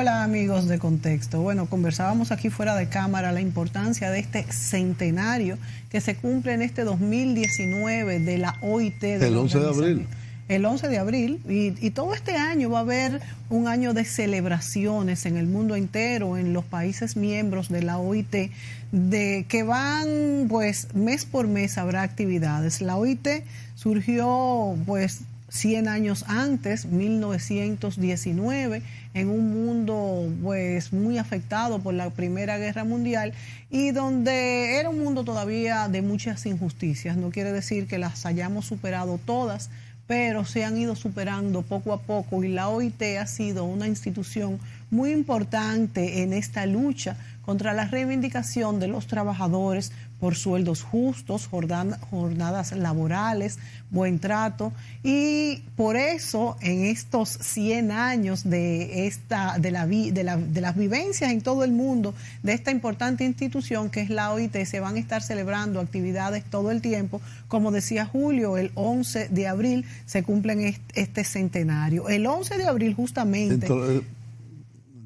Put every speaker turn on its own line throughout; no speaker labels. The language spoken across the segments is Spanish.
Hola amigos de Contexto. Bueno, conversábamos aquí fuera de cámara la importancia de este centenario que se cumple en este 2019 de la OIT.
El 11 de abril.
El 11 de abril y todo este año va a haber un año de celebraciones en el mundo entero, en los países miembros de la OIT, de que van pues mes por mes habrá actividades. La OIT surgió pues 100 años antes, 1919, en un mundo pues muy afectado por la Primera Guerra Mundial y donde era un mundo todavía de muchas injusticias. No quiere decir que las hayamos superado todas, pero se han ido superando poco a poco y la OIT ha sido una institución muy importante en esta lucha contra la reivindicación de los trabajadores por sueldos justos, jornadas laborales, buen trato, y por eso en estos 100 años de las vivencias en todo el mundo de esta importante institución que es la OIT, se van a estar celebrando actividades todo el tiempo. Como decía Julio, el 11 de abril se cumplen este centenario. El 11 de abril justamente...
Dentro de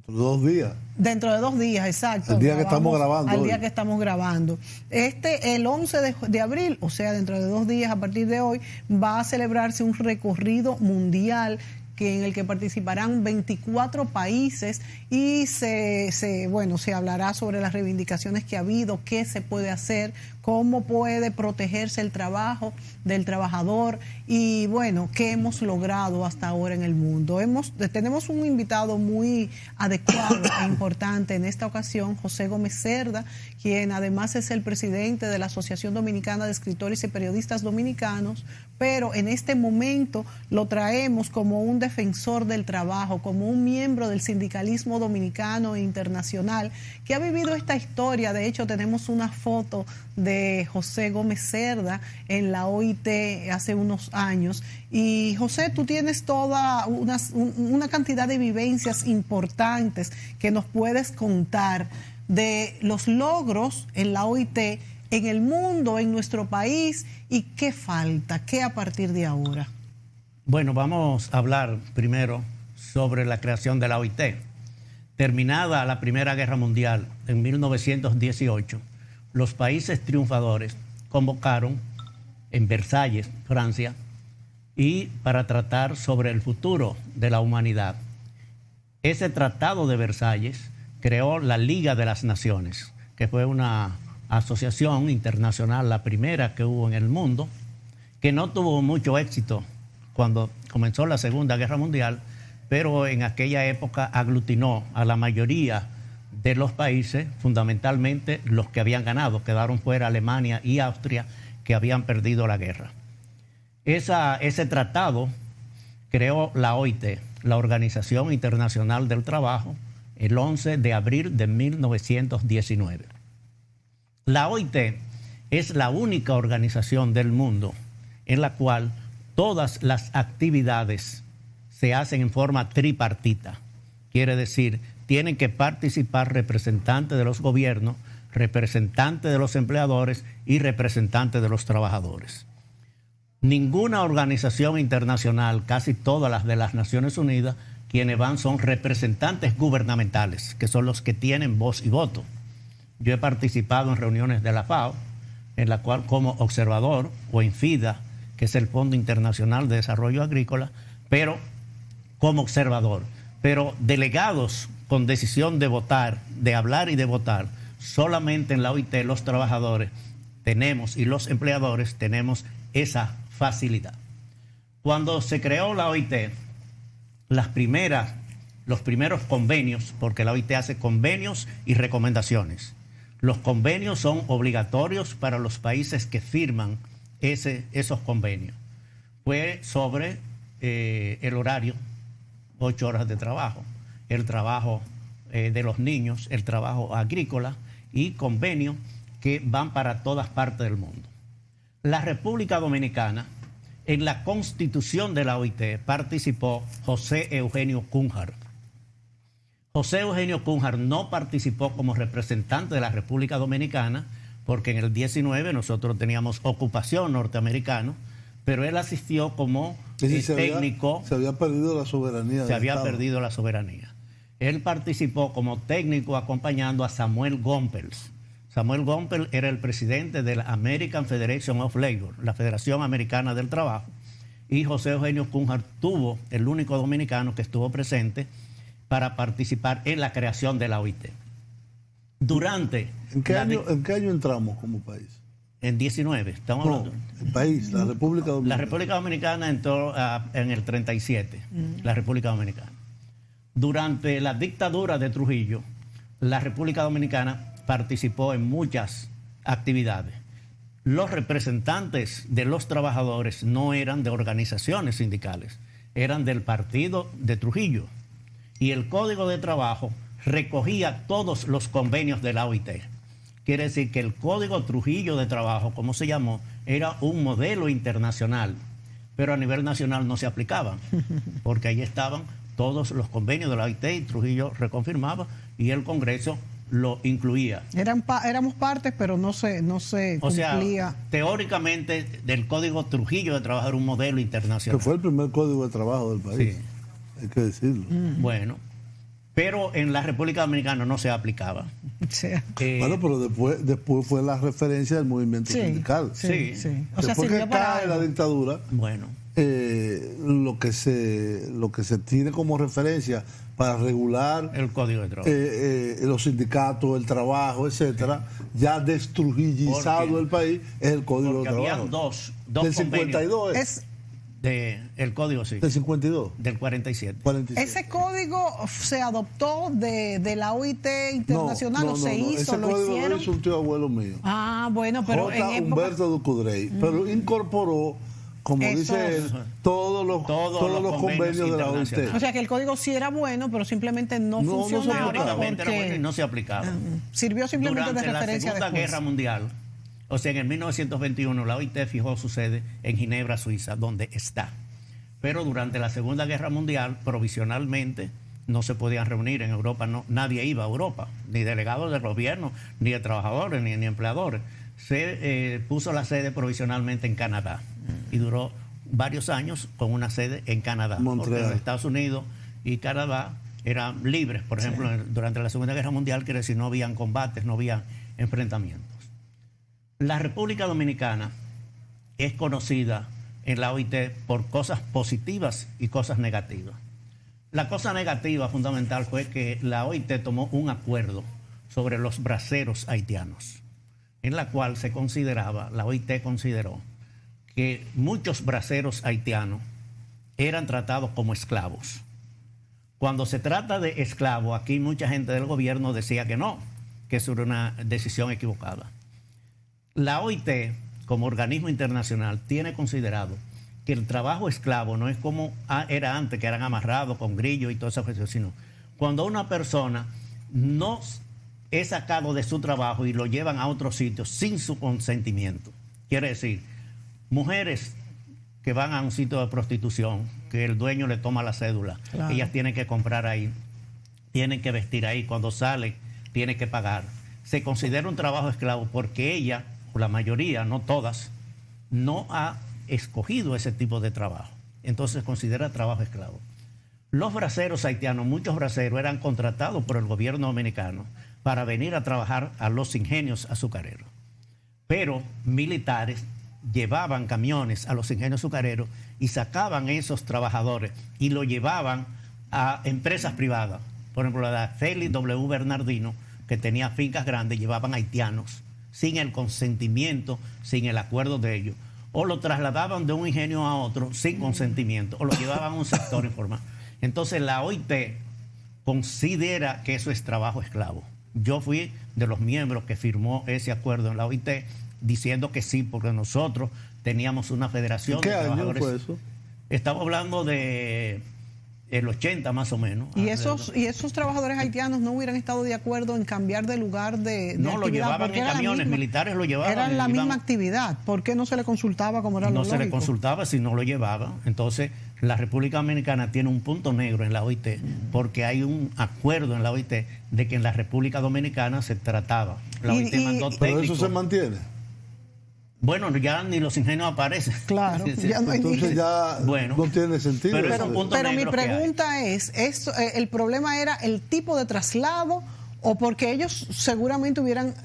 2 días.
Dentro de 2 días, exacto.
El día que estamos grabando.
Al día que estamos grabando. El 11 de abril, o sea, dentro de 2 días a partir de hoy, va a celebrarse un recorrido mundial en el que participarán 24 países y se hablará sobre las reivindicaciones que ha habido, qué se puede hacer, cómo puede protegerse el trabajo del trabajador y bueno, qué hemos logrado hasta ahora en el mundo. Tenemos un invitado muy adecuado e importante en esta ocasión, José Gómez Cerda, quien además es el presidente de la Asociación Dominicana de Escritores y Periodistas Dominicanos, pero en este momento lo traemos como un defensor del trabajo, como un miembro del sindicalismo dominicano e internacional que ha vivido esta historia. De hecho, tenemos una foto de José Gómez Cerda en la OIT hace unos años. Y José, tú tienes toda una cantidad de vivencias importantes que nos puedes contar de los logros en la OIT, en el mundo, en nuestro país, y qué falta, qué a partir de ahora.
Bueno, vamos a hablar primero sobre la creación de la OIT. Terminada la Primera Guerra Mundial en 1918, los países triunfadores convocaron en Versalles, Francia, y para tratar sobre el futuro de la humanidad. Ese Tratado de Versalles creó la Liga de las Naciones, que fue una asociación internacional, la primera que hubo en el mundo, que no tuvo mucho éxito cuando comenzó la Segunda Guerra Mundial, pero en aquella época aglutinó a la mayoría de los países, fundamentalmente los que habían ganado. Quedaron fuera Alemania y Austria, que habían perdido la guerra. Ese tratado creó la OIT, la Organización Internacional del Trabajo, el 11 de abril de 1919. La OIT es la única organización del mundo en la cual todas las actividades se hacen en forma tripartita. Quiere decir, tienen que participar representantes de los gobiernos, representantes de los empleadores y representantes de los trabajadores. Ninguna organización internacional, casi todas las de las Naciones Unidas, quienes van son representantes gubernamentales, que son los que tienen voz y voto. Yo he participado en reuniones de la FAO, en la cual como observador, o en FIDA, que es el Fondo Internacional de Desarrollo Agrícola, pero como observador. Pero delegados con decisión de votar, de hablar y de votar, solamente en la OIT los trabajadores tenemos y los empleadores tenemos esa facilidad. Cuando se creó la OIT, los primeros convenios, porque la OIT hace convenios y recomendaciones. Los convenios son obligatorios para los países que firman esos convenios. Fue sobre el horario, 8 horas de trabajo, el trabajo de los niños, el trabajo agrícola y convenios que van para todas partes del mundo. La República Dominicana, en la constitución de la OIT, participó José Eugenio Cunjar. José Eugenio Cunjar no participó como representante de la República Dominicana, porque en el 19 nosotros teníamos ocupación norteamericana, pero él asistió como técnico.
Se había perdido la soberanía.
Se había perdido la soberanía. Él participó como técnico acompañando a Samuel Gompels. Samuel Gompels era el presidente de la American Federation of Labor, la Federación Americana del Trabajo, y José Eugenio Cunha tuvo el único dominicano que estuvo presente para participar en la creación de la OIT. Durante...
¿En qué año entramos como país?
En 19, estamos hablando.
El país, la República Dominicana.
La República Dominicana entró en el 37, la República Dominicana. Durante la dictadura de Trujillo, la República Dominicana participó en muchas actividades. Los representantes de los trabajadores no eran de organizaciones sindicales, eran del partido de Trujillo. Y el Código de Trabajo recogía todos los convenios de la OIT. Quiere decir que el Código Trujillo de Trabajo, como se llamó, era un modelo internacional, pero a nivel nacional no se aplicaba, porque ahí estaban todos los convenios de la OIT y Trujillo reconfirmaba y el Congreso lo incluía.
Éramos partes, pero no se cumplía.
O sea, teóricamente, del Código Trujillo de Trabajo era un modelo internacional.
Que fue el primer código de trabajo del país.
Sí.
Hay que decirlo.
Bueno, pero en la República Dominicana no se aplicaba.
Sí.
Bueno, pero después fue la referencia del movimiento sindical.
Sí.
O sea,
después que
sirvió para
cae la
algo.
dictadura,
Bueno.
lo que se tiene como referencia para regular
El Código de Trabajo.
los sindicatos, el trabajo, etcétera, ya destrujillizado el país, es el Código de Trabajo.
Habían dos
del
convenios.
52
El Código, sí.
del 52.
Del 47.
47.
¿Ese código se adoptó de la OIT internacional o se hizo,
ese
lo
código
hicieron?
lo hizo un tío abuelo mío.
Ah, bueno, pero en
J.
época...
Humberto Ducudrey, pero incorporó, como dice él, todos los convenios de la OIT.
O sea que el código sí era bueno, pero simplemente no funcionaba
Teóricamente era bueno y
porque
no se aplicaba.
sirvió simplemente
Durante
de referencia
la Segunda
después.
Guerra Mundial, o sea, en 1921, la OIT fijó su sede en Ginebra, Suiza, donde está. Pero durante la Segunda Guerra Mundial, provisionalmente, no se podían reunir en Europa, nadie iba a Europa, ni delegados del gobierno, ni de trabajadores, ni empleadores. Se puso la sede provisionalmente en Canadá y duró varios años con una sede en Canadá.
Montreal.
Porque Estados Unidos y Canadá eran libres, por ejemplo, durante la Segunda Guerra Mundial, quiere decir no habían combates, no había enfrentamientos. La República Dominicana es conocida en la OIT por cosas positivas y cosas negativas. La cosa negativa fundamental fue que la OIT tomó un acuerdo sobre los braceros haitianos, en la cual la OIT consideró que muchos braceros haitianos eran tratados como esclavos. Cuando se trata de esclavos, aquí mucha gente del gobierno decía que no, que eso era una decisión equivocada. La OIT, como organismo internacional, tiene considerado que el trabajo esclavo no es como era antes, que eran amarrados con grillos y todas esas cosas, sino cuando una persona no es sacado de su trabajo y lo llevan a otro sitio sin su consentimiento. Quiere decir, mujeres que van a un sitio de prostitución, que el dueño le toma la cédula,
claro.
Ellas tienen que comprar ahí, tienen que vestir ahí, cuando sale tienen que pagar. Se considera un trabajo esclavo porque ella, o la mayoría, no todas, no ha escogido ese tipo de trabajo. Entonces se considera trabajo esclavo. Los braceros haitianos, muchos braceros, eran contratados por el gobierno dominicano para venir a trabajar a los ingenios azucareros. Pero militares llevaban camiones a los ingenios azucareros y sacaban esos trabajadores y lo llevaban a empresas privadas. Por ejemplo, la Félix W. Bernardino, que tenía fincas grandes, llevaban haitianos sin el consentimiento, sin el acuerdo de ellos. O lo trasladaban de un ingenio a otro sin consentimiento, o lo llevaban a un sector informal. Entonces la OIT considera que eso es trabajo esclavo. Yo fui de los miembros que firmó ese acuerdo en la OIT diciendo que sí, porque nosotros teníamos una federación
de
trabajadores.
¿Qué año fue eso?
Estamos hablando de el 80 más o menos.
¿Y esos trabajadores haitianos no hubieran estado de acuerdo en cambiar de lugar de
no, lo llevaban en camiones, militares lo llevaban.
Era la misma actividad. ¿Por qué no se le consultaba como era lo lógico?
No se le consultaba si no lo llevaba. Entonces, la República Dominicana tiene un punto negro en la OIT porque hay un acuerdo en la OIT de que en la República Dominicana se trataba. La OIT mandó técnicos.
¿Pero eso se mantiene?
Bueno, ya ni los ingenios aparecen.
Claro, ya no hay
Entonces ya
Bueno,
no tiene sentido.
pero es un punto
Pero mi
negro que hay.
pregunta es, ¿el problema era el tipo de traslado o porque ellos seguramente hubieran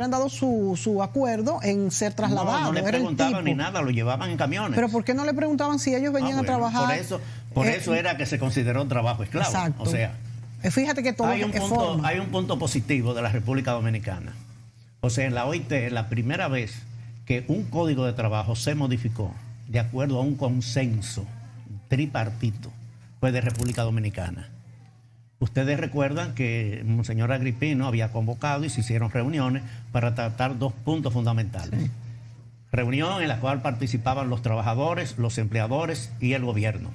dado su acuerdo en ser trasladados?
No le
Era el
preguntaban
tipo.
ni nada, lo llevaban en camiones.
Pero ¿por qué no le preguntaban si ellos venían a trabajar?
Por eso era que se consideró un trabajo esclavo.
Exacto.
O sea,
fíjate que todo
hay
forma.
un punto positivo de la República Dominicana. O sea, en la OIT, la primera vez que un código de trabajo se modificó de acuerdo a un consenso tripartito fue de República Dominicana. Ustedes recuerdan que Monseñor Agripino había convocado y se hicieron reuniones para tratar 2 puntos fundamentales. Sí. Reunión en la cual participaban los trabajadores, los empleadores y el gobierno.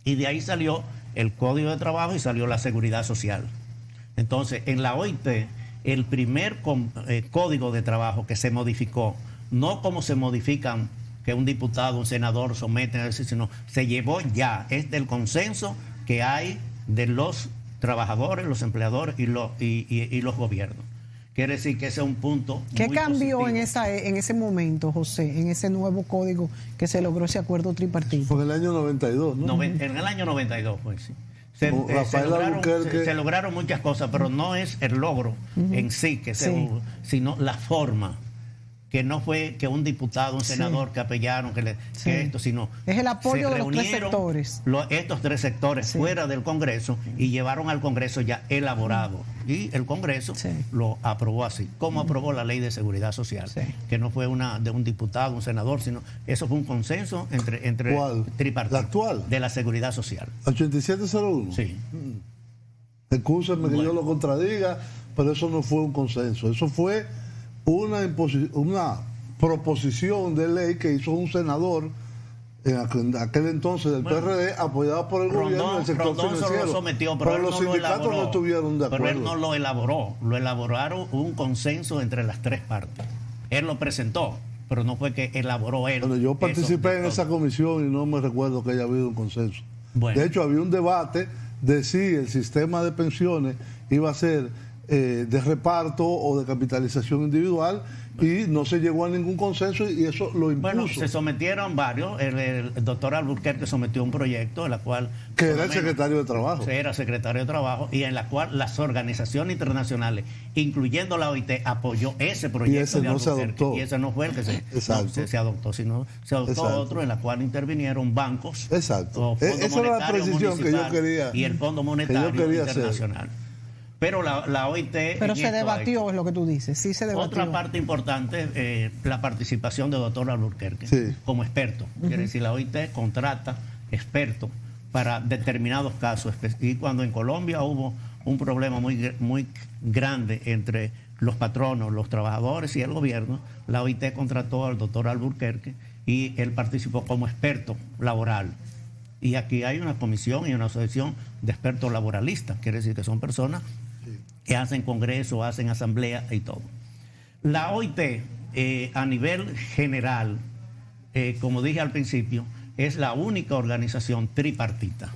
Y de ahí salió el Código de Trabajo y salió la Seguridad Social. Entonces, en la OIT, el primer Código de Trabajo que se modificó, no como se modifican que un diputado, un senador someten a decir, sino se llevó ya, es del consenso que hay de los trabajadores, los empleadores y los gobiernos. Quiere decir que ese es un punto
¿Qué
muy
cambió
positivo.
en ese momento, José, en ese nuevo código que se logró ese acuerdo tripartito?
Fue en el año 92, ¿no?
En el año 92, pues sí. Se lograron muchas cosas, pero no es el logro en sí, sino la forma. Que no fue que un diputado, un senador que apoyaron, que esto, sino...
Es el apoyo de los 3 sectores.
Estos 3 sectores fuera del Congreso y llevaron al Congreso ya elaborado. Y el Congreso lo aprobó así. Como aprobó la Ley de Seguridad Social. Que no fue de un diputado, un senador, sino eso fue un consenso entre tripartitos.
¿La actual?
De la Seguridad Social.
8701.
Sí.
Excúsenme que yo lo contradiga, pero eso no fue un consenso. Eso fue una proposición de ley que hizo un senador en aquel entonces del PRD, apoyado por el gobierno del sector financiero.
Solo lo sometió, pero
los sindicatos no estuvieron de acuerdo.
Pero él no lo elaboró, lo elaboraron un consenso entre las 3 partes. Él lo presentó, pero no fue que elaboró él.
Bueno, yo participé en esa comisión y no me recuerdo que haya habido un consenso. Bueno. De hecho, había un debate de si el sistema de pensiones iba a ser de reparto o de capitalización individual, y no se llegó a ningún consenso y eso lo impuso.
Bueno, se sometieron varios. El doctor Alburquerque sometió un proyecto en la cual...
Que era el secretario de Trabajo.
Era secretario de Trabajo, y en la cual las organizaciones internacionales, incluyendo la OIT, apoyó ese proyecto.
Y ese no se adoptó.
Y ese no fue el que se adoptó, sino se adoptó otro en la cual intervinieron bancos.
Exacto. Esa era la precisión que yo quería.
Y el Fondo Monetario Internacional. Pero la OIT...
Pero se debatió, es lo que tú dices, sí se debatió.
Otra parte importante, la participación del doctor Alburquerque como experto. Quiere decir, la OIT contrata expertos para determinados casos. Y cuando en Colombia hubo un problema muy grande entre los patronos, los trabajadores y el gobierno, la OIT contrató al doctor Alburquerque y él participó como experto laboral. Y aquí hay una comisión y una asociación de expertos laboralistas, quiere decir que son personas que hacen congreso, hacen asamblea y todo. La OIT, a nivel general, como dije al principio, es la única organización tripartita.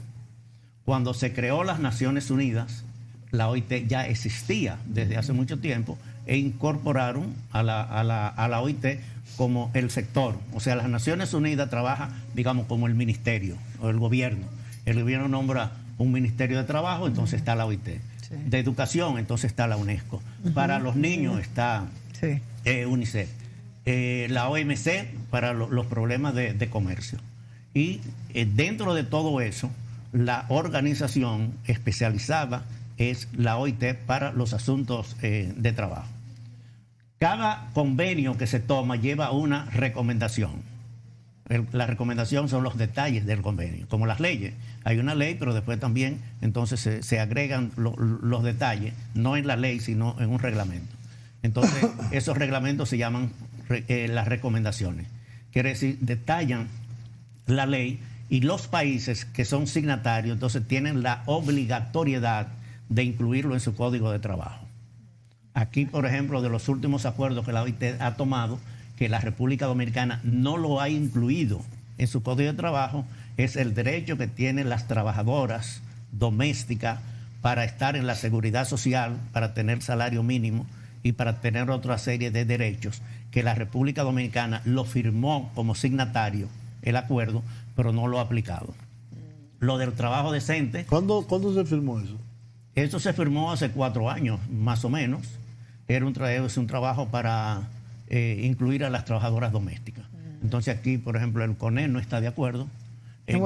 Cuando se creó las Naciones Unidas, la OIT ya existía desde hace mucho tiempo e incorporaron a la OIT como el sector. O sea, las Naciones Unidas trabaja, digamos, como el ministerio o el gobierno. El gobierno nombra un ministerio de trabajo, entonces está la OIT. De educación, entonces está la UNESCO. Para los niños está UNICEF. La OMC para los problemas de comercio. Y dentro de todo eso, la organización especializada es la OIT para los asuntos de trabajo. Cada convenio que se toma lleva una recomendación. La recomendación son los detalles del convenio, como las leyes. Hay una ley, pero después también entonces se agregan los detalles, no en la ley, sino en un reglamento. Entonces, esos reglamentos se llaman las recomendaciones. Quiere decir, detallan la ley y los países que son signatarios, entonces tienen la obligatoriedad de incluirlo en su código de trabajo. Aquí, por ejemplo, de los últimos acuerdos que la OIT ha tomado, que la República Dominicana no lo ha incluido en su código de trabajo, es el derecho que tienen las trabajadoras domésticas para estar en la seguridad social, para tener salario mínimo y para tener otra serie de derechos que la República Dominicana lo firmó como signatario, el acuerdo, pero no lo ha aplicado. Lo del trabajo decente...
¿Cuándo se firmó eso?
Eso se firmó hace 4 años, más o menos. Es un trabajo para incluir a las trabajadoras domésticas. Entonces aquí, por ejemplo, el CONED no está de acuerdo.
El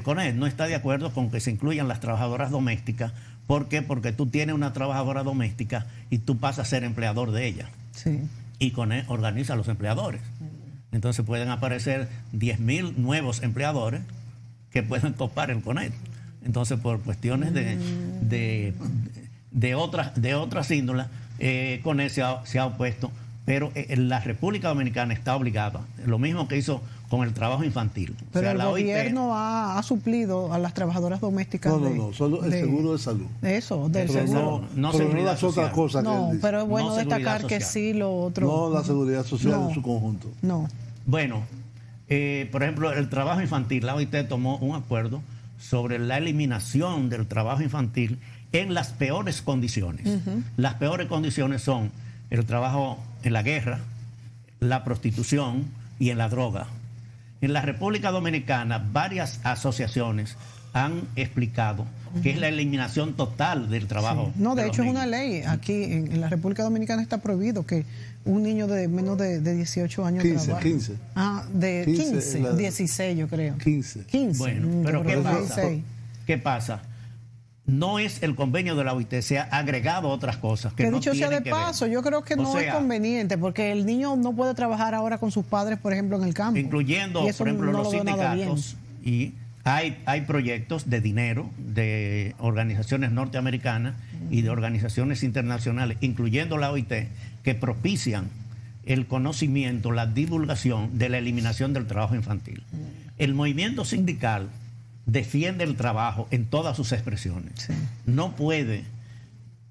CONED
no está de acuerdo con que se incluyan las trabajadoras domésticas. ¿Por qué? Porque tú tienes una trabajadora doméstica y tú pasas a ser empleador de ella.
Sí.
Y CONED organiza a los empleadores. Entonces pueden aparecer 10.000 nuevos empleadores que pueden copar el CONED. Entonces, por cuestiones de otras índolas, CONED se ha opuesto. Pero la República Dominicana está obligada, lo mismo que hizo con el trabajo infantil.
Pero
o sea,
el
la
gobierno ha suplido a las trabajadoras domésticas.
No, solo el seguro de salud.
Eso, del seguro.
No
las otras cosas que él dice.
Pero es bueno destacar que sí lo otro.
No, la seguridad social en su conjunto.
No.
Bueno, por ejemplo, el trabajo infantil, la OIT tomó un acuerdo sobre la eliminación del trabajo infantil en las peores condiciones. Las peores condiciones son el trabajo en la guerra, la prostitución y en la droga. En la República Dominicana, varias asociaciones han explicado que es la eliminación total del trabajo.
Sí. No, de hecho es una ley. Aquí en la República Dominicana está prohibido que un niño de menos de 18 años
15.
Ah, de 15, 16 yo creo.
15.
Bueno, pero ¿qué pasa? No es el convenio de la OIT, se ha agregado otras cosas que no
dicho sea de paso, yo creo que no es conveniente, porque el niño no puede trabajar ahora con sus padres, por ejemplo, en el campo.
Incluyendo, por ejemplo, los sindicatos. Y hay proyectos de dinero de organizaciones norteamericanas y de organizaciones internacionales, incluyendo la OIT, que propician el conocimiento, la divulgación de la eliminación del trabajo infantil. El movimiento sindical defiende el trabajo en todas sus expresiones. Sí. No puede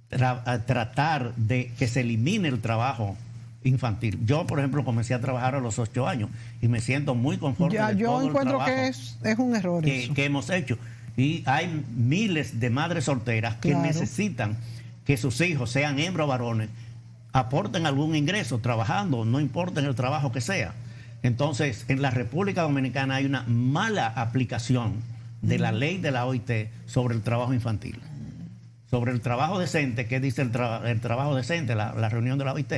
tratar de que se elimine el trabajo infantil. Yo, por ejemplo, comencé a trabajar a los 8 años y me siento muy conforme de todo el trabajo
que es un error
que hemos hecho. Y hay miles de madres solteras que necesitan que sus hijos, sean hembras o varones, aporten algún ingreso trabajando, no importa en el trabajo que sea. Entonces, en la República Dominicana hay una mala aplicación de la ley de la OIT sobre el trabajo infantil. Sobre el trabajo decente, ¿qué dice el trabajo decente? La reunión de la OIT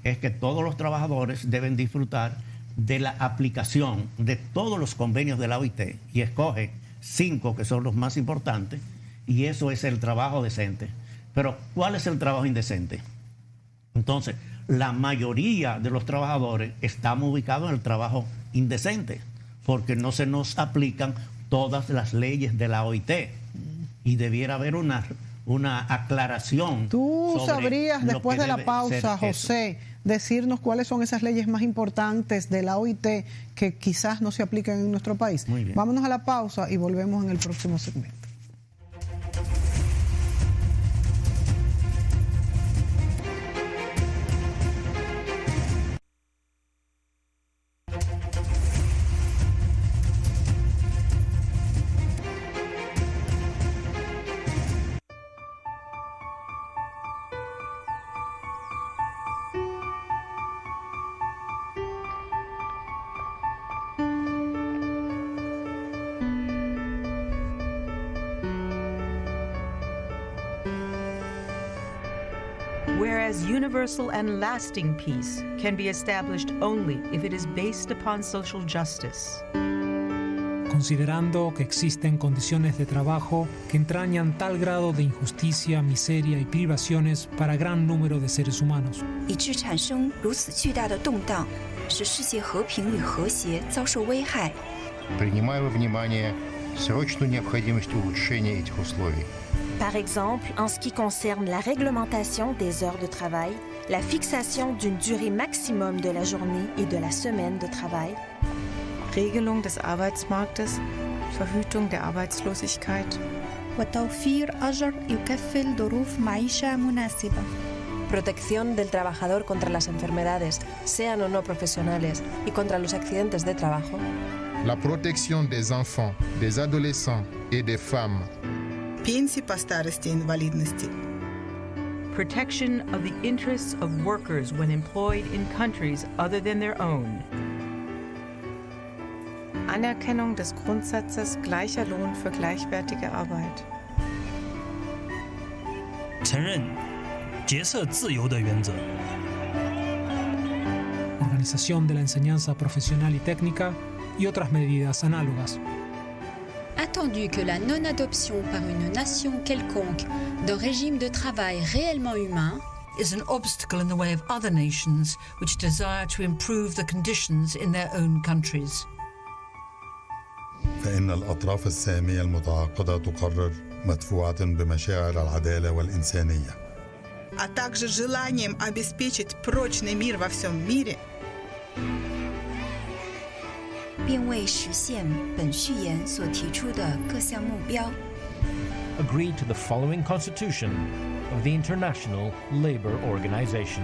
es que todos los trabajadores deben disfrutar de la aplicación de todos los convenios de la OIT y escoge 5 que son los más importantes, y eso es el trabajo decente. Pero ¿cuál es el trabajo indecente? Entonces, la mayoría de los trabajadores estamos ubicados en el trabajo indecente porque no se nos aplican todas las leyes de la OIT y debiera haber una aclaración.
Tú sabrías, después de la pausa, José, decirnos cuáles son esas leyes más importantes de la OIT que quizás no se aplican en nuestro país.
Muy bien.
Vámonos a la pausa y volvemos en el próximo segmento.
Whereas universal and lasting peace can be established only if it is based upon social justice.
Considerando que existen condiciones de trabajo que entrañan tal grado de injusticia, miseria y privaciones para gran número de seres humanos.
以致产生如此巨大的动荡，使世界和平与和谐遭受危害。
Принимая во внимание срочную необходимость улучшения этих условий.
Par exemple, en ce qui concerne la réglementation des heures de travail, la fixation d'une durée maximum de la journée et de la semaine de travail,
Regelung des Arbeitsmarktes, Verhütung der Arbeitslosigkeit,
وتوفير أجر يكفل ظروف معيشة مناسبة.
Protección del trabajador contra las enfermedades, sean o no profesionales, y contra los accidentes de trabajo.
La protección des enfants, des adolescents et des femmes.
Пенсии по старости и инвалидности.
protection of the interests of workers when employed in countries other than their own.
Anerkennung des Grundsatzes gleicher Lohn für gleichwertige Arbeit.
承认角色自由的原则。
Organización de la enseñanza profesional y técnica y otras medidas análogas.
Attendu que la non-adoption par une nation quelconque d'un régime de travail réellement humain
is an obstacle in the way of other nations which desire to improve the conditions in their own countries.
فإن الأطراف السامية المتعاقدة تقرر مدفوعة بمشاعر العدالة والإنسانية.
А также желанием обеспечить прочный мир во всем мире.
并为实现本序言所提出的各项目标
agreed to the following constitution of the International Labour Organization.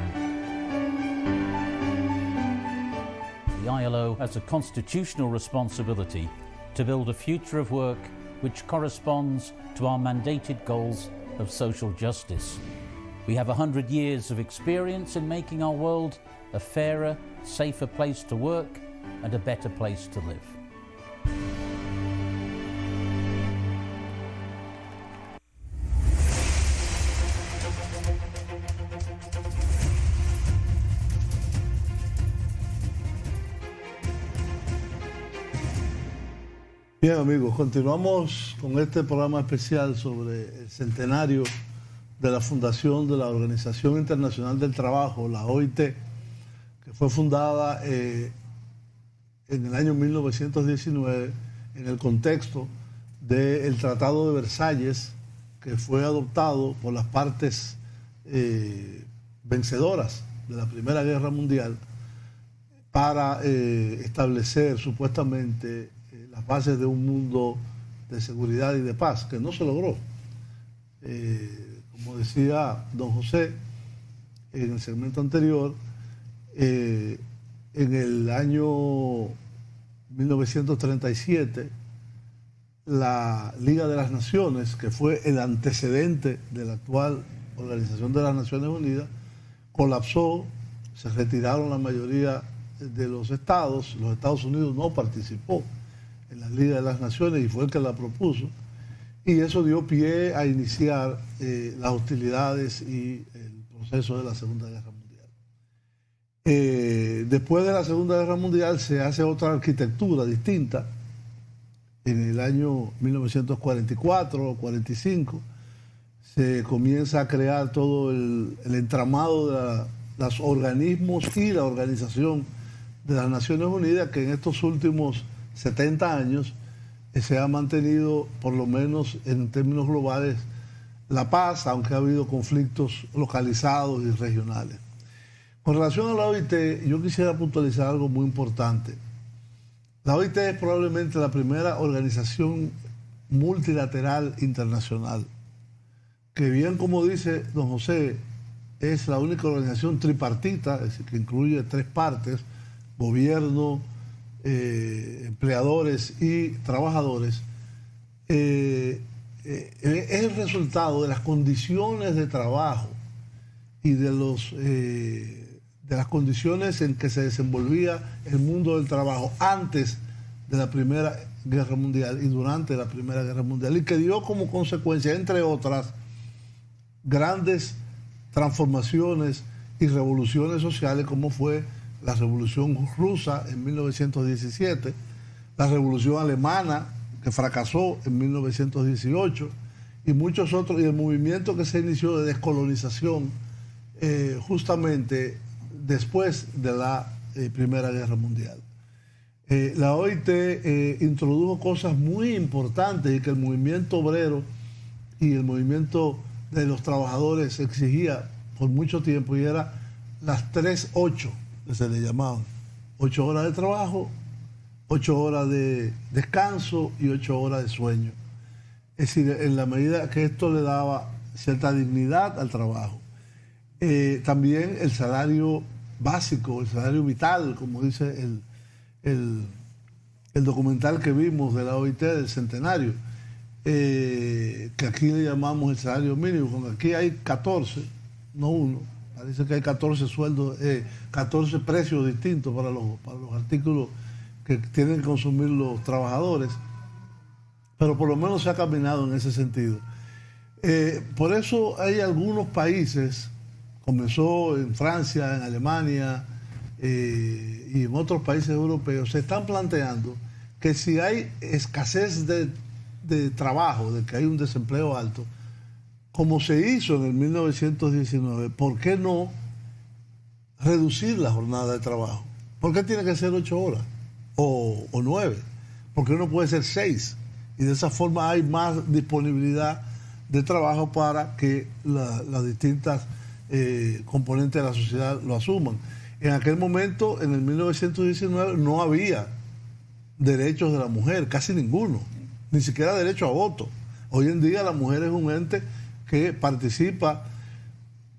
The ILO has a constitutional responsibility to build a future of work which corresponds to our mandated goals of social justice. We have 100 years of experience in making our world a fairer, safer place to work and a better place to live.
Bien amigos, continuamos con este programa especial sobre el centenario de la fundación de la Organización Internacional del Trabajo, la OIT, que fue fundada en el año 1919 en el contexto del Tratado de Versalles, que fue adoptado por las partes vencedoras de la Primera Guerra Mundial para establecer supuestamente las bases de un mundo de seguridad y de paz, que no se logró. Como decía don José en el segmento anterior, en el año 1937, la Liga de las Naciones, que fue el antecedente de la actual Organización de las Naciones Unidas, colapsó, se retiraron la mayoría de los Estados Unidos no participó en la Liga de las Naciones y fue el que la propuso, y eso dio pie a iniciar las hostilidades y el proceso de la Segunda Guerra Mundial. Después de la Segunda Guerra Mundial se hace otra arquitectura distinta. En el año 1944 o 45 se comienza a crear todo el entramado de los organismos y la Organización de las Naciones Unidas, que en estos últimos 70 años se ha mantenido, por lo menos en términos globales, la paz, aunque ha habido conflictos localizados y regionales. Con relación a la OIT, yo quisiera puntualizar algo muy importante. La OIT es probablemente la primera organización multilateral internacional, que bien como dice don José, es la única organización tripartita, es decir, que incluye tres partes: gobierno, empleadores y trabajadores. Es el resultado de las condiciones de trabajo y de las condiciones en que se desenvolvía el mundo del trabajo antes de la Primera Guerra Mundial y durante la Primera Guerra Mundial, y que dio como consecuencia, entre otras, grandes transformaciones y revoluciones sociales, como fue la Revolución Rusa en 1917, la Revolución Alemana, que fracasó en 1918, y muchos otros, y el movimiento que se inició de descolonización justamente después de la Primera Guerra Mundial. La OIT introdujo cosas muy importantes y que el movimiento obrero y el movimiento de los trabajadores exigía por mucho tiempo, y era las 3-8, que se le llamaban: 8 horas de trabajo, 8 horas de descanso y 8 horas de sueño. Es decir, en la medida que esto le daba cierta dignidad al trabajo. También el salario básico, el salario vital, como dice el documental que vimos de la OIT del centenario, que aquí le llamamos el salario mínimo, cuando aquí hay 14, no uno. Parece que hay 14 sueldos, 14 precios distintos para los artículos que tienen que consumir los trabajadores. Pero por lo menos se ha caminado en ese sentido. Por eso hay algunos países, comenzó en Francia, en Alemania y en otros países europeos, se están planteando que si hay escasez de trabajo, de que hay un desempleo alto, como se hizo en el 1919, ¿por qué no reducir la jornada de trabajo? ¿Por qué tiene que ser 8 horas o 9? ¿Por qué no puede ser 6? Y de esa forma hay más disponibilidad de trabajo para que las distintas componentes de la sociedad lo asuman. En aquel momento, en el 1919, no había derechos de la mujer, casi ninguno, ni siquiera derecho a voto. Hoy en día la mujer es un ente que participa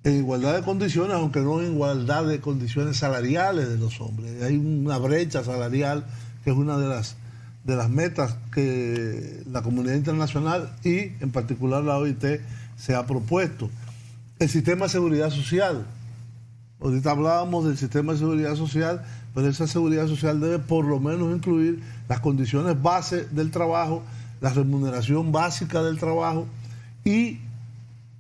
en igualdad de condiciones, aunque no en igualdad de condiciones salariales de los hombres. Hay una brecha salarial que es una de las metas que la comunidad internacional y en particular la OIT se ha propuesto. El sistema de seguridad social. Ahorita hablábamos del sistema de seguridad social, pero esa seguridad social debe por lo menos incluir las condiciones base del trabajo, la remuneración básica del trabajo y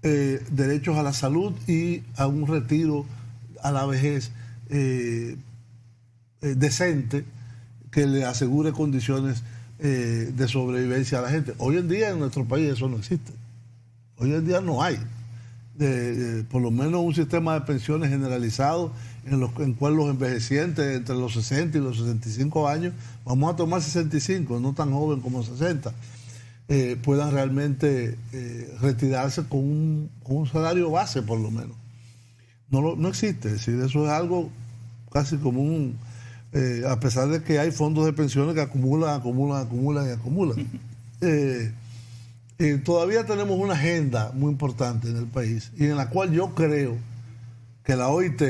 derechos a la salud y a un retiro a la vejez decente que le asegure condiciones de sobrevivencia a la gente. Hoy en día en nuestro país eso no existe. Hoy en día no hay por lo menos un sistema de pensiones generalizado en cual los envejecientes entre los 60 y los 65 años, vamos a tomar 65, no tan joven como 60, puedan realmente retirarse con un salario base por lo menos. No existe, es decir, eso es algo casi como a pesar de que hay fondos de pensiones que acumulan. Todavía tenemos una agenda muy importante en el país y en la cual yo creo que la OIT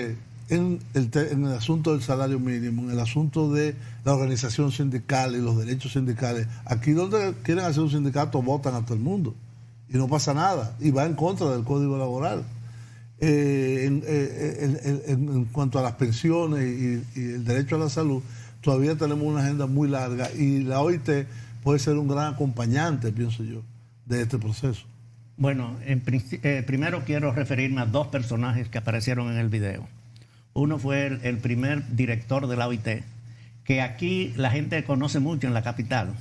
en el asunto del salario mínimo, en el asunto de la organización sindical y los derechos sindicales, aquí donde quieren hacer un sindicato votan a todo el mundo y no pasa nada y va en contra del Código Laboral. En cuanto a las pensiones y el derecho a la salud, todavía tenemos una agenda muy larga y la OIT puede ser un gran acompañante, pienso yo, de este proceso.
Bueno, primero quiero referirme a dos personajes que aparecieron en el video. Uno fue el primer director de la OIT, que aquí la gente conoce mucho en la capital,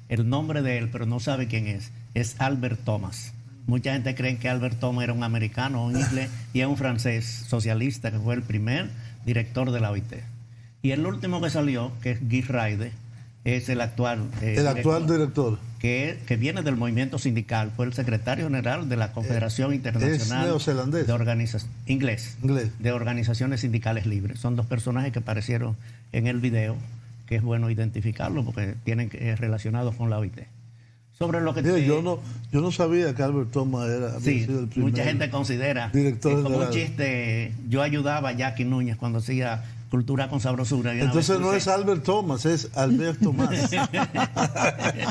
el nombre de él, pero no sabe quién es Albert Thomas. Mucha gente cree que Albert Thomas era un americano o un inglés y es un francés socialista que fue el primer director de la OIT. Y el último que salió, que es Guy Ryder, es el actual
director.
Que viene del movimiento sindical, fue el secretario general de la Confederación Internacional de Organizaciones Sindicales Libres. Son dos personajes que aparecieron en el video, que es bueno identificarlos porque tienen relacionados con la OIT. Sobre lo que
yo no sabía que Albert Thomas había sido el primer.
Mucha gente considera
director
como un chiste. Yo ayudaba a Jackie Núñez cuando hacía Cultura con Sabrosura.
Entonces no es Albert Thomas, es Albert Thomas.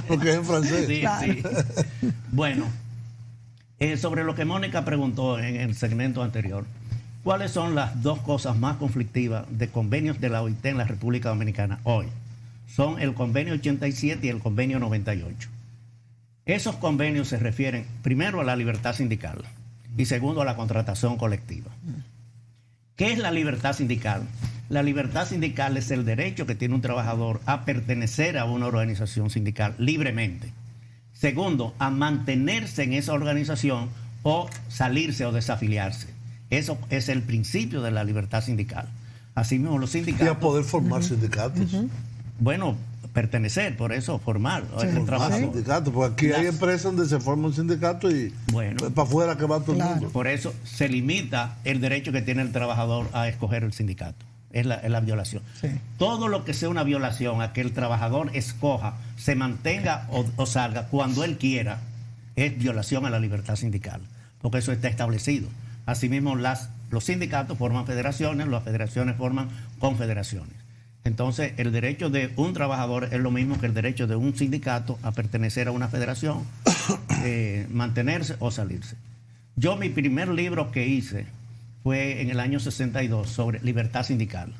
Porque es en francés.
Sí, sí. Bueno, sobre lo que Mónica preguntó en el segmento anterior, ¿cuáles son las dos cosas más conflictivas de convenios de la OIT en la República Dominicana hoy? Son el convenio 87 y el convenio 98. Esos convenios se refieren primero a la libertad sindical y segundo a la contratación colectiva. ¿Qué es la libertad sindical? La libertad sindical es el derecho que tiene un trabajador a pertenecer a una organización sindical libremente. Segundo, a mantenerse en esa organización o salirse o desafiliarse. Eso es el principio de la libertad sindical. Asimismo, los sindicatos...
Y a poder formar sindicatos.
Bueno, pertenecer, por eso formar.
Sindicato, porque aquí hay empresas donde se forma un sindicato y para afuera que va todo el mundo.
Por eso se limita el derecho que tiene el trabajador a escoger el sindicato. Es la violación. Sí. Todo lo que sea una violación a que el trabajador escoja, se mantenga o salga cuando él quiera, es violación a la libertad sindical, porque eso está establecido. Asimismo, los sindicatos forman federaciones, las federaciones forman confederaciones. Entonces, el derecho de un trabajador es lo mismo que el derecho de un sindicato a pertenecer a una federación, mantenerse o salirse. Yo, mi primer libro que hice fue en el año 62 sobre libertad sindical.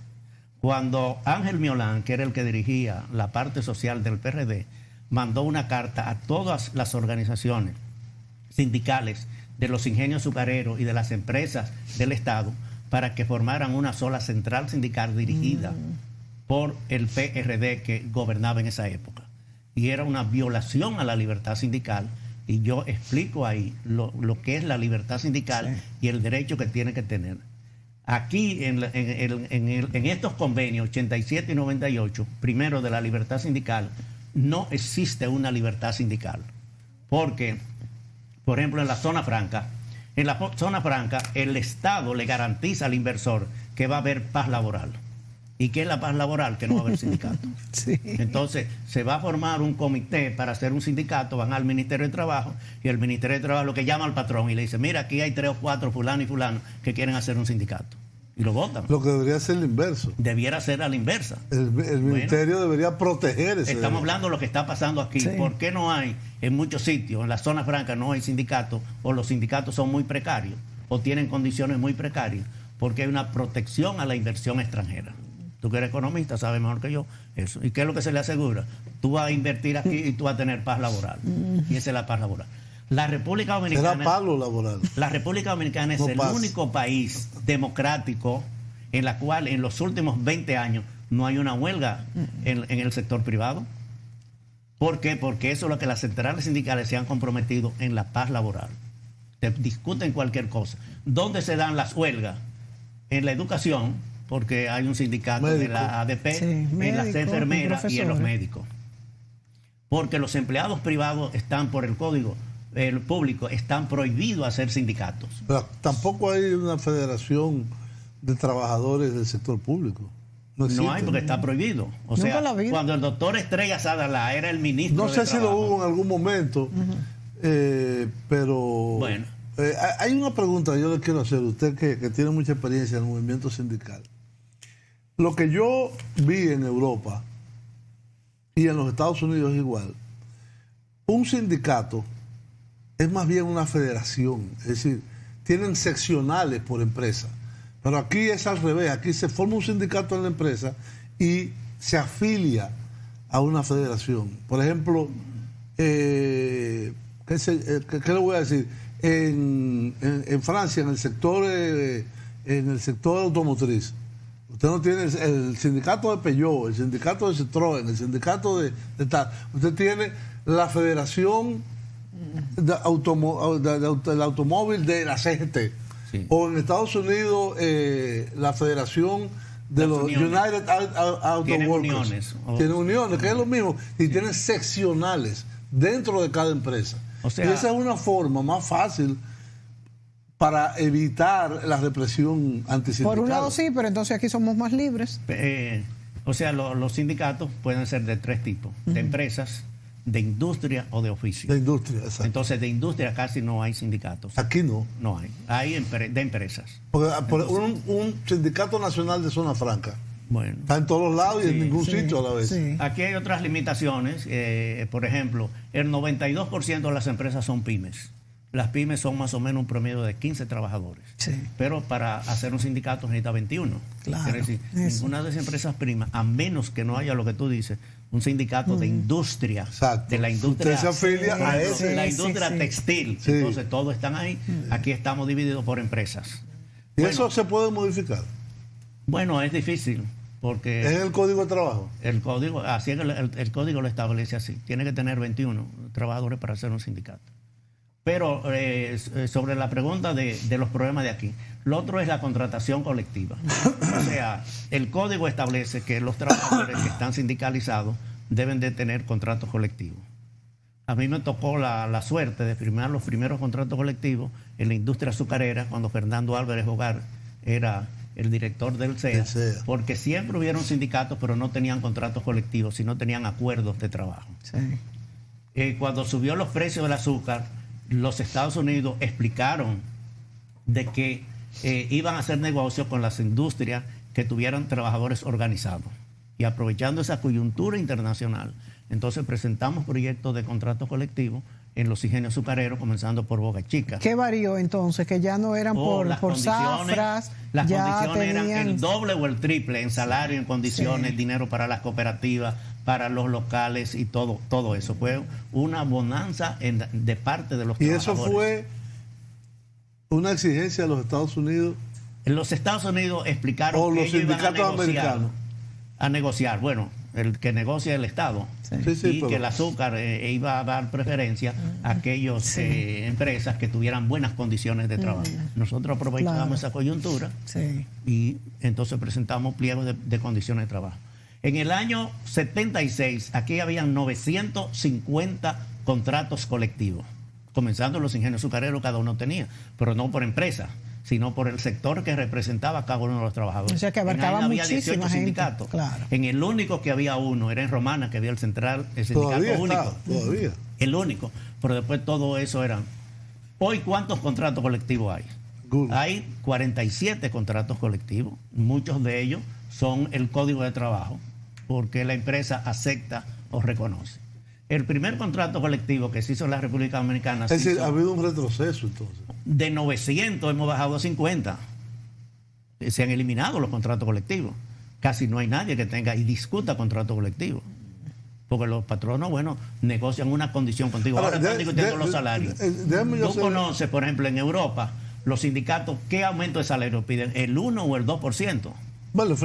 Cuando Ángel Miolán, que era el que dirigía la parte social del PRD, mandó una carta a todas las organizaciones sindicales de los ingenios azucareros y de las empresas del Estado para que formaran una sola central sindical dirigida por el PRD que gobernaba en esa época. Y era una violación a la libertad sindical, y yo explico ahí lo que es la libertad sindical y el derecho que tiene que tener. Aquí en estos convenios 87 y 98, primero de la libertad sindical, no existe una libertad sindical. Porque, por ejemplo, en la zona franca, el Estado le garantiza al inversor que va a haber paz laboral. ¿Y qué es la paz laboral? Que no va a haber sindicato. Sí. Entonces, se va a formar un comité para hacer un sindicato, van al Ministerio de Trabajo, y el Ministerio de Trabajo lo que llama al patrón y le dice, mira, aquí hay 3 o 4 fulano y fulano que quieren hacer un sindicato. Y lo votan.
Lo que debería ser el inverso.
Debiera ser a la inversa.
El Ministerio debería proteger ese
Estamos hablando de lo que está pasando aquí. Sí. ¿Por qué no hay en muchos sitios, en la zona franca no hay sindicatos, o los sindicatos son muy precarios, o tienen condiciones muy precarias? Porque hay una protección a la inversión extranjera. Tú que eres economista sabes mejor que yo eso. ¿Y qué es lo que se le asegura? Tú vas a invertir aquí y tú vas a tener paz laboral. Y esa es la paz laboral. La República Dominicana...
Será palo laboral.
La República Dominicana es el único país democrático en la cual en los últimos 20 años no hay una huelga en el sector privado. ¿Por qué? Porque eso es lo que las centrales sindicales se han comprometido en la paz laboral. Te discuten cualquier cosa. ¿Dónde se dan las huelgas? En la educación, porque hay un sindicato de la ADP, en las enfermeras y en los médicos. Porque los empleados privados están por el código, el público, están prohibidos hacer sindicatos.
Pero tampoco hay una federación de trabajadores del sector público.
No hay, porque está prohibido. O sea, cuando el doctor Estrella Sadalá era el ministro
de Trabajo. No sé si lo hubo en algún momento, pero...
Bueno.
Hay una pregunta que yo le quiero hacer a usted que tiene mucha experiencia en el movimiento sindical. Lo que yo vi en Europa y en los Estados Unidos igual, un sindicato es más bien una federación, es decir, tienen seccionales por empresa. Pero aquí es al revés, aquí se forma un sindicato en la empresa y se afilia a una federación. Por ejemplo, ¿qué le voy a decir? En Francia, en el sector automotriz, usted no tiene el sindicato de Peugeot, el sindicato de Citroën, el sindicato de tal. Usted tiene la federación del automóvil de la CGT. Sí. O en Estados Unidos, la federación de los United Auto Workers. Tiene uniones, que es lo mismo. Y tienen seccionales dentro de cada empresa. O sea, y esa es una forma más fácil para evitar la represión antisindical.
Por un lado sí, pero entonces aquí somos más libres.
O sea, los sindicatos pueden ser de 3 tipos: de empresas, de industria o de oficio.
De industria, exacto.
Entonces, de industria casi no hay sindicatos.
Aquí no.
No hay. Hay de empresas.
Porque un sindicato nacional de zona franca.
Bueno,
está en todos lados y en ningún sitio a la vez.
Sí. Aquí hay otras limitaciones. Por ejemplo, el 92% de las empresas son pymes. Las pymes son más o menos un promedio de 15 trabajadores. Sí. Pero para hacer un sindicato necesita 21.
Claro,
es decir, ninguna de esas empresas primas, a menos que no haya lo que tú dices, un sindicato de industria.
Exacto.
De la industria.
Usted se afilia a ese.
La industria textil. Sí. Entonces todos están ahí. Aquí estamos divididos por empresas.
¿Y eso se puede modificar?
Bueno, es difícil. Porque
¿es el Código de Trabajo?
El Código, así es el Código lo establece así. Tiene que tener 21 trabajadores para hacer un sindicato. Pero sobre la pregunta de los problemas de aquí, lo otro es la contratación colectiva. O sea, el Código establece que los trabajadores que están sindicalizados deben de tener contratos colectivos. A mí me tocó la suerte de firmar los primeros contratos colectivos en la industria azucarera cuando Fernando Álvarez Hogar era el director del CEA, porque siempre hubieron sindicatos, pero no tenían contratos colectivos, sino tenían acuerdos de trabajo. Sí. Cuando subió los precios del azúcar, los Estados Unidos explicaron de que iban a hacer negocios con las industrias que tuvieran trabajadores organizados. Y aprovechando esa coyuntura internacional, entonces presentamos proyectos de contratos colectivos en los ingenios azucareros, comenzando por Boca Chica.
¿Qué varió entonces? Que ya no eran por zafras,
las
ya
condiciones
tenían...
eran el doble o el triple en salario, en condiciones, dinero para las cooperativas, para los locales y todo eso. Fue una bonanza de parte de los trabajadores.
¿Y eso fue una exigencia de los Estados Unidos?
En los Estados Unidos explicaron
o
que
los
ellos iban
sindicatos
a negociar. Bueno, el que negocia el Estado. Y que el azúcar iba a dar preferencia a aquellas empresas que tuvieran buenas condiciones de trabajo. Nosotros aprovechamos esa coyuntura y entonces presentamos pliegos de condiciones de trabajo. En el año 76, aquí habían 950 contratos colectivos, comenzando los ingenios azucareros, cada uno tenía, pero no por empresa, sino por el sector que representaba cada uno de los trabajadores.
O sea, que abarcaba
había 18 sindicatos.
Claro.
En el único que había uno era en Romana, que había el sindicato único.
Todavía.
El único. Pero después todo eso eran. Hoy, ¿cuántos contratos colectivos hay? Hay 47 contratos colectivos. Muchos de ellos son el Código de Trabajo, porque la empresa acepta o reconoce. El primer contrato colectivo que se hizo en la República Dominicana...
Es decir, ha habido un retroceso entonces.
De 900 hemos bajado a 50. Se han eliminado los contratos colectivos. Casi no hay nadie que tenga y discuta contrato colectivo. Porque los patronos, bueno, negocian una condición contigo. Ahora están discutiendo los salarios. Tú conoces, por ejemplo, en Europa, los sindicatos, ¿qué aumento de salario piden? ¿El 1 o el 2%?
Bueno,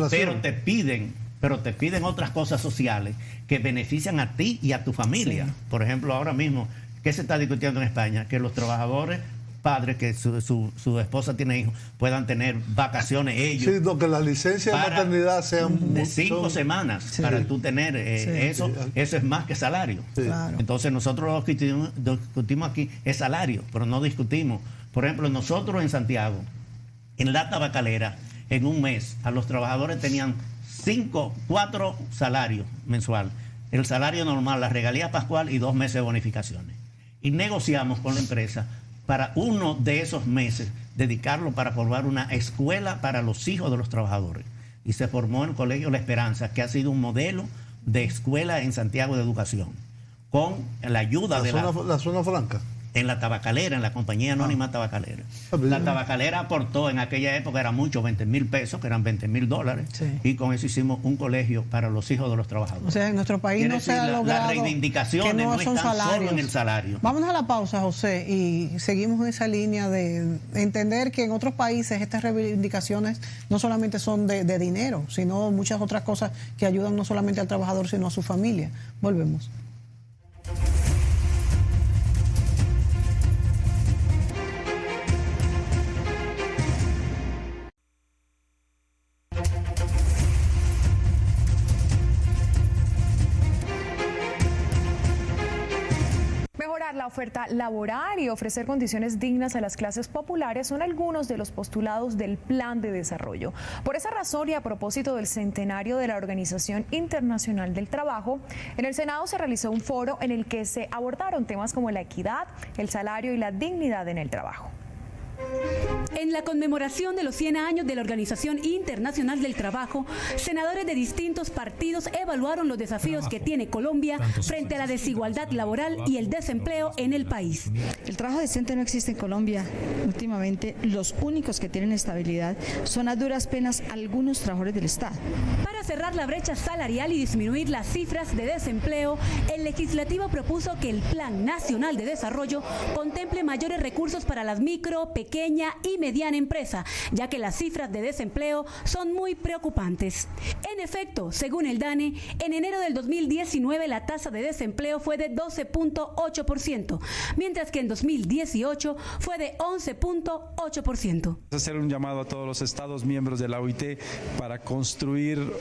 Pero te piden otras cosas sociales que benefician a ti y a tu familia. Por ejemplo, ahora mismo, ¿qué se está discutiendo en España? Que los trabajadores padres, que su esposa tiene hijos, puedan tener vacaciones ellos.
Sí, que la licencia de maternidad sea
de 5 semanas para tú tener eso es más que salario.
Claro.
Entonces nosotros discutimos aquí es salario, pero no discutimos. Por ejemplo, nosotros en Santiago, en la tabacalera, en un mes, a los trabajadores tenían 4 salarios mensuales. El salario normal, la regalía pascual y 2 meses de bonificaciones. Y negociamos con la empresa para uno de esos meses dedicarlo para formar una escuela para los hijos de los trabajadores. Y se formó el Colegio La Esperanza, que ha sido un modelo de escuela en Santiago de educación, con la ayuda de
la zona franca.
En la tabacalera, en la compañía anónima tabacalera. La tabacalera aportó, en aquella época era mucho, 20,000 pesos, que eran $20,000, y con eso hicimos un colegio para los hijos de los trabajadores.
O sea, en nuestro país no se ha logrado.
Las reivindicaciones no están solo en el salario.
Vámonos a la pausa, José, y seguimos en esa línea de entender que en otros países estas reivindicaciones no solamente son de dinero, sino muchas otras cosas que ayudan no solamente al trabajador, sino a su familia. Volvemos.
La oferta laboral y ofrecer condiciones dignas a las clases populares son algunos de los postulados del Plan de Desarrollo. Por esa razón y a propósito del centenario de la Organización Internacional del Trabajo, en el Senado se realizó un foro en el que se abordaron temas como la equidad, el salario y la dignidad en el trabajo.
En la conmemoración de los 100 años de la Organización Internacional del Trabajo, senadores de distintos partidos evaluaron los desafíos que tiene Colombia frente a la desigualdad laboral y el desempleo en el país.
El trabajo decente no existe en Colombia. Últimamente, los únicos que tienen estabilidad son a duras penas algunos trabajadores del Estado.
Para cerrar la brecha salarial y disminuir las cifras de desempleo, el legislativo propuso que el Plan Nacional de Desarrollo contemple mayores recursos para las micro, pequeña y mediana empresa, ya que las cifras de desempleo son muy preocupantes. En efecto, según el DANE, en enero del 2019 la tasa de desempleo fue de 12.8%, mientras que en 2018 fue de 11.8%.
Hacer un llamado a todos los estados miembros de la OIT para construir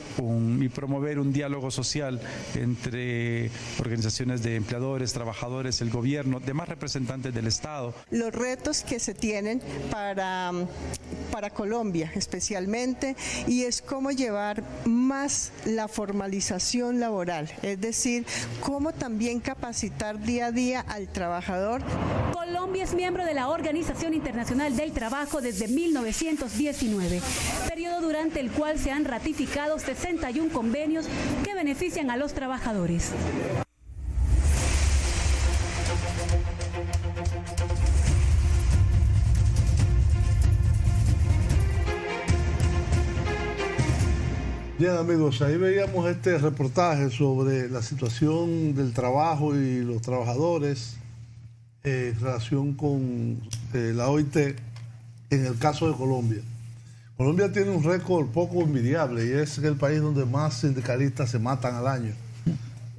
y promover un diálogo social entre organizaciones de empleadores, trabajadores, el gobierno, demás representantes del Estado.
Los retos que se tienen para Colombia especialmente, y es cómo llevar más la formalización laboral, es decir, cómo también capacitar día a día al trabajador.
Colombia es miembro de la Organización Internacional del Trabajo desde 1919, periodo durante el cual se han ratificado 61 convenios que benefician a los trabajadores.
Bien, amigos, ahí veíamos este reportaje sobre la situación del trabajo y los trabajadores en relación con la OIT en el caso de Colombia. Colombia tiene un récord poco envidiable y es el país donde más sindicalistas se matan al año.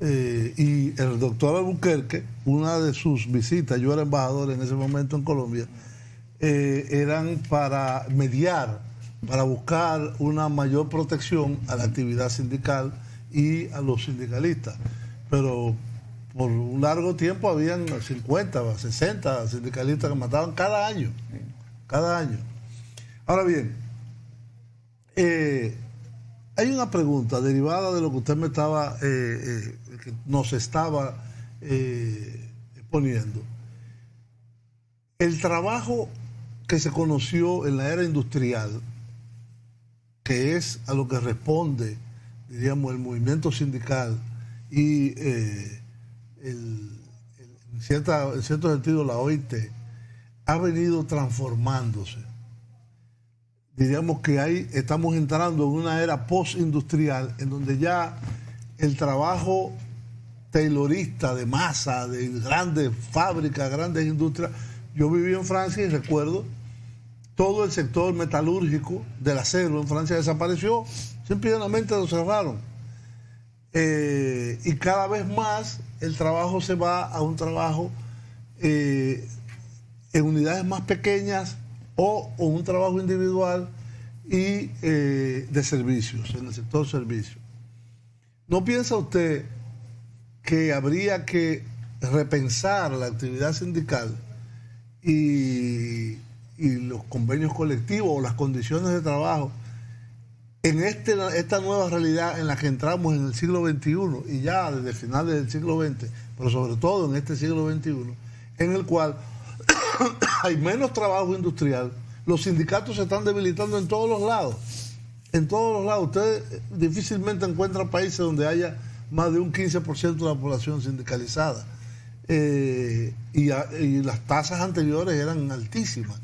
Y el doctor Albuquerque, una de sus visitas, yo era embajador en ese momento en Colombia, eran para mediar, para buscar una mayor protección a la actividad sindical y a los sindicalistas. Pero por un largo tiempo habían 50, 60 sindicalistas que mataban cada año. Cada año. Ahora bien, hay una pregunta derivada de lo que usted me estaba, que nos estaba exponiendo. El trabajo que se conoció en la era industrial, que es a lo que responde, diríamos, el movimiento sindical y en cierto sentido la OIT, ha venido transformándose. Diríamos que estamos entrando en una era postindustrial en donde ya el trabajo taylorista de masa, de grandes fábricas, grandes industrias. Yo viví en Francia y recuerdo todo el sector metalúrgico del acero en Francia desapareció, simplemente lo cerraron. Y cada vez más el trabajo se va a un trabajo en unidades más pequeñas o un trabajo individual y de servicios, en el sector servicios. ¿No piensa usted que habría que repensar la actividad sindical y los convenios colectivos o las condiciones de trabajo en esta nueva realidad en la que entramos en el siglo XXI y ya desde finales del siglo XX, pero sobre todo en este siglo XXI, en el cual hay menos trabajo industrial, los sindicatos se están debilitando en todos los lados. En todos los lados. Usted difícilmente encuentra países donde haya más de un 15% de la población sindicalizada. Y las tasas anteriores eran altísimas.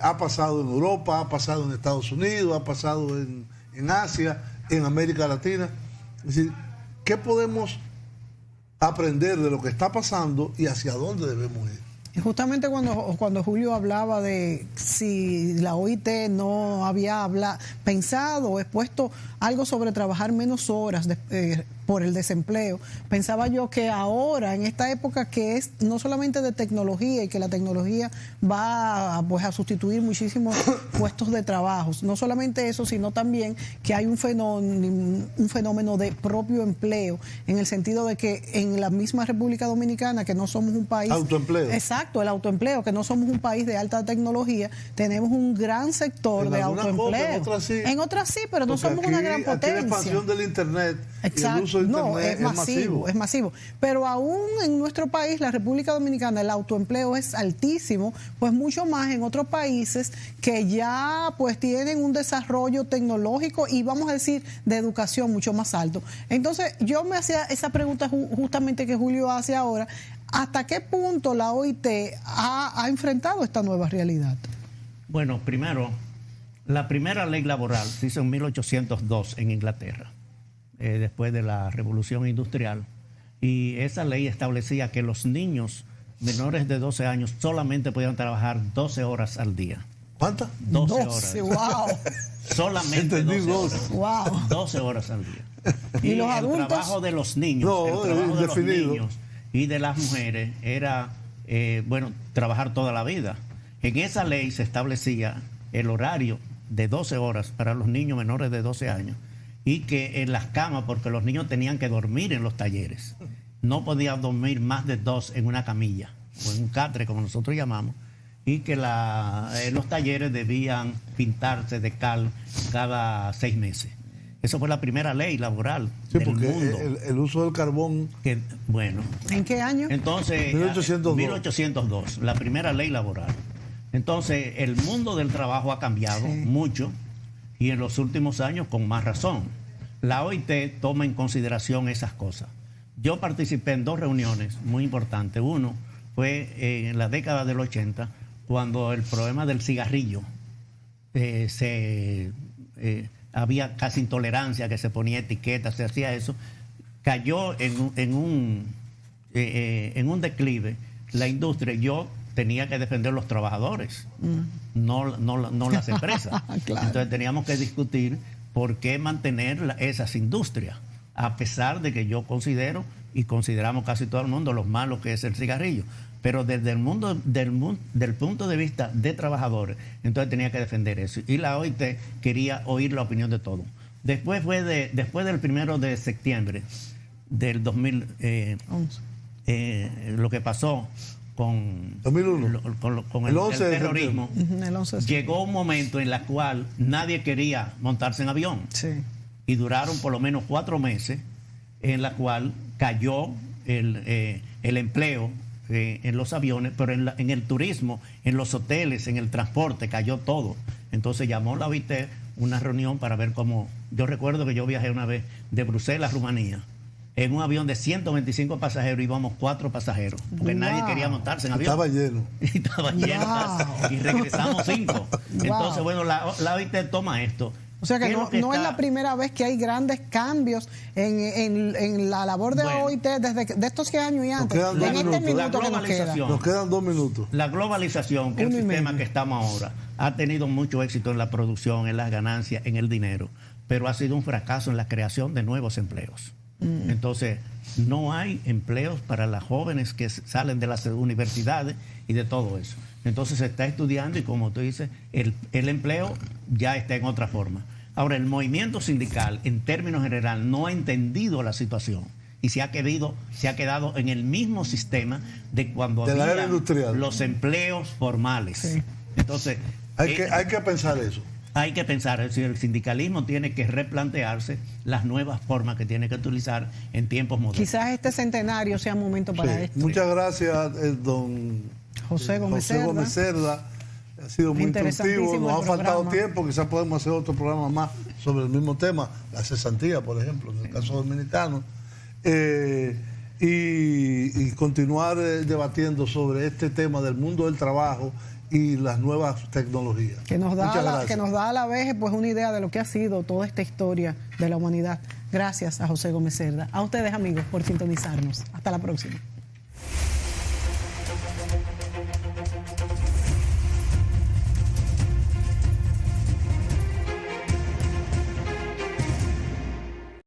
Ha pasado en Europa, ha pasado en Estados Unidos, ha pasado en Asia, en América Latina. Es decir, ¿qué podemos aprender de lo que está pasando y hacia dónde debemos ir?
Y justamente cuando Julio hablaba de si la OIT no había pensado o expuesto algo sobre trabajar menos horas por el desempleo, pensaba yo que ahora, en esta época que es no solamente de tecnología y que la tecnología va a sustituir muchísimos puestos de trabajo, no solamente eso, sino también que hay un fenómeno de propio empleo, en el sentido de que en la misma República Dominicana, que no somos un país...
Autoempleo.
Exacto, el autoempleo, que no somos un país de alta tecnología, tenemos un gran sector de autoempleo. En otras sí, pero no somos una gran potencia.
Aquí la expansión del Internet.
Exacto.
El uso de Internet
no, es masivo. Pero aún en nuestro país, la República Dominicana, el autoempleo es altísimo, pues mucho más en otros países que ya pues tienen un desarrollo tecnológico y vamos a decir de educación mucho más alto. Entonces yo me hacía esa pregunta justamente que Julio hace ahora, ¿hasta qué punto la OIT ha enfrentado esta nueva realidad?
Bueno, primero, la primera ley laboral se hizo en 1802 en Inglaterra, después de la Revolución Industrial, y esa ley establecía que los niños menores de 12 años solamente podían trabajar 12 horas al día.
¿Cuántas?
12 horas.
¡Wow!
Solamente 12 horas.
¡Wow!
12 horas al día.
¿Y los adultos?
El trabajo de los niños, el trabajo de los niños y de las mujeres era, trabajar toda la vida. En esa ley se establecía el horario de 12 horas para los niños menores de 12 años y que en las camas, porque los niños tenían que dormir en los talleres, no podían dormir más de 2 en una camilla o en un catre, como nosotros llamamos, y que los talleres debían pintarse de cal cada 6 meses. Eso fue la primera ley laboral del mundo.
El uso del carbón.
¿En qué año?
Entonces, 1802, la primera ley laboral. Entonces, el mundo del trabajo ha cambiado mucho y en los últimos años con más razón. La OIT toma en consideración esas cosas. Yo participé en 2 reuniones muy importantes. Uno fue en la década del 80, cuando el problema del cigarrillo había casi intolerancia, que se ponía etiquetas, se hacía eso, cayó en un declive la industria. Yo tenía que defender los trabajadores, no las empresas. Claro. Entonces teníamos que discutir por qué mantener esas industrias, a pesar de que yo considero, y consideramos casi todo el mundo, lo malo que es el cigarrillo. Pero desde el mundo del punto de vista de trabajadores, entonces tenía que defender eso. Y la OIT quería oír la opinión de todos. Después del 1 de septiembre del 2011, lo que pasó con
2001,
con el terrorismo, llegó un momento en el cual nadie quería montarse en avión. Sí. Y duraron por lo menos 4 meses en la cual cayó el empleo en los aviones, pero en el turismo, en los hoteles, en el transporte, cayó todo. Entonces llamó la OIT una reunión para ver cómo... Yo recuerdo que yo viajé una vez de Bruselas a Rumanía en un avión de 125 pasajeros, íbamos 4 pasajeros, porque nadie quería montarse en avión.
Estaba lleno.
Estaba lleno. Y regresamos 5. Entonces, bueno, la OIT toma esto.
O sea que no es la primera vez que hay grandes cambios en la labor de la OIT desde estos 100 años y antes. En este minuto que
nos quedan 2 minutos.
La globalización, que es el sistema que estamos ahora, ha tenido mucho éxito en la producción, en las ganancias, en el dinero, pero ha sido un fracaso en la creación de nuevos empleos. Entonces, no hay empleos para las jóvenes que salen de las universidades y de todo eso. Entonces se está estudiando y, como tú dices, el empleo ya está en otra forma. Ahora, el movimiento sindical, en términos general, no ha entendido la situación y se ha quedado en el mismo sistema de cuando había los empleos formales. Sí. Entonces,
hay que pensar eso.
Hay que pensar, es decir, el sindicalismo tiene que replantearse las nuevas formas que tiene que utilizar en tiempos modernos.
Quizás este centenario sea un momento para esto.
Muchas gracias, don
José Gómez
Cerda. Ha sido muy instructivo, nos ha faltado tiempo, quizás podemos hacer otro programa más sobre el mismo tema, la cesantía, por ejemplo, en el caso dominicano, y continuar debatiendo sobre este tema del mundo del trabajo y las nuevas tecnologías.
Que nos da a la vez pues una idea de lo que ha sido toda esta historia de la humanidad. Gracias a José Gómez Cerda. A ustedes, amigos, por sintonizarnos. Hasta la próxima.